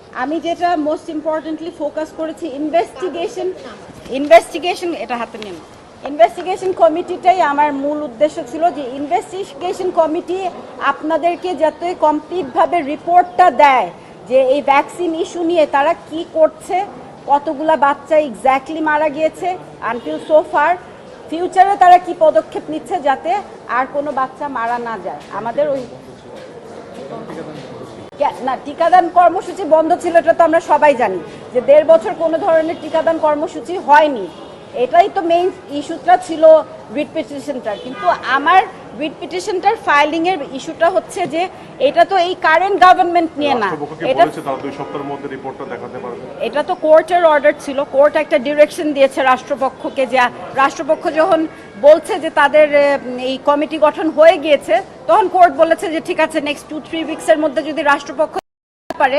আমি যেটা most importantly focus করেছি ইনভেস্টিগেশন এটা হাতে নিন। ইনভেস্টিগেশন কমিটিটাই আমার মূল উদ্দেশ্য ছিল, যে ইনভেস্টিগেশন কমিটি আপনাদেরকে যাতে কমপ্লিটভাবে রিপোর্টটা দেয় যে এই ভ্যাকসিন ইস্যু নিয়ে তারা কি করছে, কতগুলা বাচ্চা এক্স্যাক্টলি মারা গিয়েছে আনটিল সো ফার, ফিউচারে তারা কি পদক্ষেপ নিচ্ছে যাতে আর কোনো বাচ্চা মারা না যায়। আমাদের ওই না, টিকাদান কর্মসূচি বন্ধ ছিল, এটা তো আমরা সবাই জানি যে 1.5 বছর কোনো ধরনের টিকাদান কর্মসূচি হয়নি। এটাই তো মেইন ইস্যুটা ছিল রিট পিটিশনটার। কিন্তু আমার রিট পিটিশনটার ফাইলিং এর ইস্যুটা হচ্ছে যে এটা তো এই কারেন্ট গভর্নমেন্ট নিয়ে না, এটা তো কোর্টের অর্ডার ছিল। কোর্ট একটা ডিরেকশন দিয়েছে রাষ্ট্রপক্ষকে, যে রাষ্ট্রপক্ষ যখন বলছে যে তাদের এই কমিটি গঠন হয়ে গিয়েছে, তখন কোর্ট বলেছে যে ঠিক আছে, নেক্সট 2-3 উইকসের মধ্যে যদি রাষ্ট্রপক্ষ পারে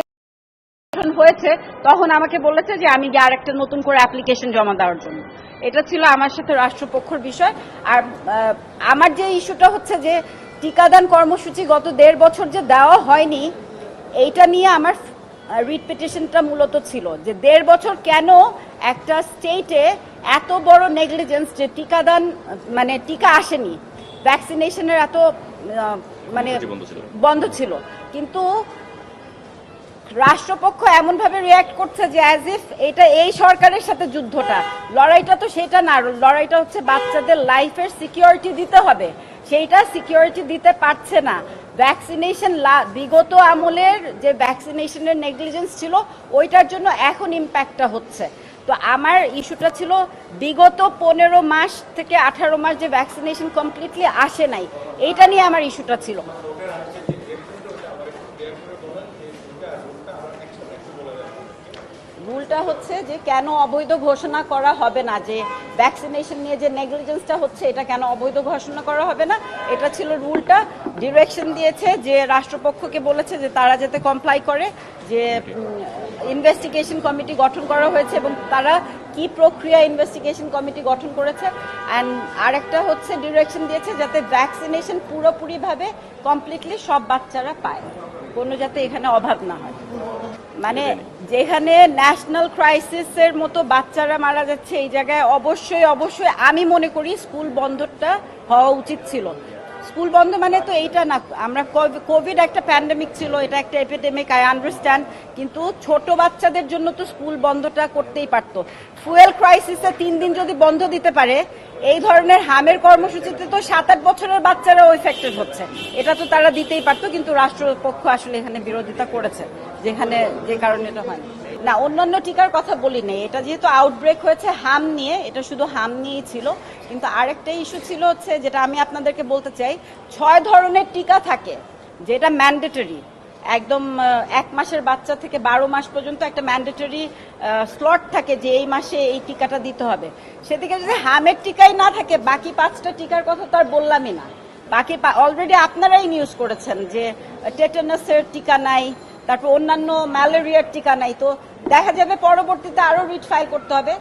হয়েছে, তখন আমাকে বলেছে যে আমি আর একটা নতুন করে অ্যাপ্লিকেশন জমা দেওয়ার জন্য। এটা ছিল আমার সাথে রাষ্ট্রপক্ষের বিষয়। আর আমার যে ইস্যুটা হচ্ছে যে টিকাদান কর্মসূচি গত 1.5 বছর যে দেওয়া হয়নি, এইটা নিয়ে আমার রিট পিটিশনটা মূলত ছিল যে 1.5 বছর কেন একটা স্টেটে এত বড় নেগলিজেন্স, যে টিকাদান মানে টিকা আসেনি, ভ্যাকসিনেশনের এত মানে বন্ধ ছিল, কিন্তু রাষ্ট্রপক্ষ এমনভাবে রিয়াক্ট করছে যে অ্যাজ ইফ এটা এই সরকারের সাথে যুদ্ধটা, লড়াইটা তো সেটা না, লড়াইটা হচ্ছে বাচ্চাদের লাইফের সিকিউরিটি দিতে হবে, সেইটা সিকিউরিটি দিতে পারছে না। ভ্যাকসিনেশন বিগত আমলের যে ভ্যাকসিনেশনের নেগলিজেন্স ছিল, ওইটার জন্য এখন ইম্প্যাক্টটা হচ্ছে। তো আমার ইস্যুটা ছিল বিগত 15 মাস থেকে 18 মাস যে ভ্যাকসিনেশন কমপ্লিটলি আসে নাই, এইটা নিয়ে আমার ইস্যুটা ছিল। রুলটা হচ্ছে যে কেন অবৈধ ঘোষণা করা হবে না, যে ভ্যাকসিনেশন নিয়ে যে নেগলিজেন্সটা হচ্ছে এটা কেন অবৈধ ঘোষণা করা হবে না, এটা ছিল রুলটা। ডিরেকশন দিয়েছে যে রাষ্ট্রপক্ষকে বলেছে যে তারা যাতে কমপ্লাই করে, যে ইনভেস্টিগেশন কমিটি গঠন করা হয়েছে এবং তারা কি প্রক্রিয়া ইনভেস্টিগেশন কমিটি গঠন করেছে। অ্যান্ড আরেকটা হচ্ছে ডিরেকশন দিয়েছে যাতে ভ্যাকসিনেশন পুরোপুরিভাবে কমপ্লিটলি সব বাচ্চারা পায়, কোনো যাতে এখানে অভাব না হয়। মানে যেখানে ন্যাশনাল ক্রাইসিসের মতো বাচ্চারা মারা যাচ্ছে, এই জায়গায় অবশ্যই অবশ্যই আমি মনে করি স্কুল বন্ধটা হওয়া উচিত ছিল। স্কুল বন্ধ মানে তো এইটা না, আমরা কোভিড একটা প্যান্ডেমিক ছিল, এটা একটা এপিডেমিক, আই আন্ডারস্ট্যান্ড, কিন্তু ছোট বাচ্চাদের জন্য তো স্কুল বন্ধটা করতেই পারতো। ফুয়েল ক্রাইসিসে 3 দিন যদি বন্ধ দিতে পারে, এই ধরনের হামের কর্মসূচিতে তো 7-8 বছরের বাচ্চারাও এফেক্টেড হচ্ছে, এটা তো তারা দিতেই পারতো। কিন্তু রাষ্ট্রপক্ষ আসলে এখানে বিরোধিতা করেছে, যেখানে যে কারণে এটা হয় না। অন্যান্য টিকার কথা বলি নেই, এটা যেহেতু আউটব্রেক হয়েছে হাম নিয়ে, এটা শুধু হাম নিয়েই ছিল। কিন্তু আরেকটা ইস্যু ছিল হচ্ছে, যেটা আমি আপনাদেরকে বলতে চাই, 6 ধরনের টিকা থাকে যেটা ম্যান্ডেটরি, একদম 1 মাসের বাচ্চা থেকে 12 মাস পর্যন্ত একটা ম্যান্ডেটরি স্লট থাকে যে এই মাসে এই টিকাটা দিতে হবে। সেদিকে যদি হামের টিকাই না থাকে, বাকি 5টা টিকার কথা তো আর বললামই না। বাকি অলরেডি আপনারাই নিউজ করেছেন যে টেটানাসের টিকা নাই, তারপর অন্যান্য ম্যালেরিয়ার টিকা নাই। তো দেখা যাবে পরবর্তীতে আরো রিট ফাইল করতে হবে।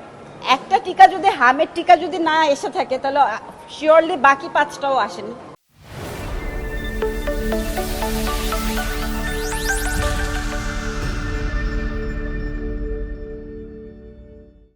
একটা টিকা যদি হামের টিকা যদি না এসে থাকে, তাহলে শিওরলি বাকি 5টাও আসেনি।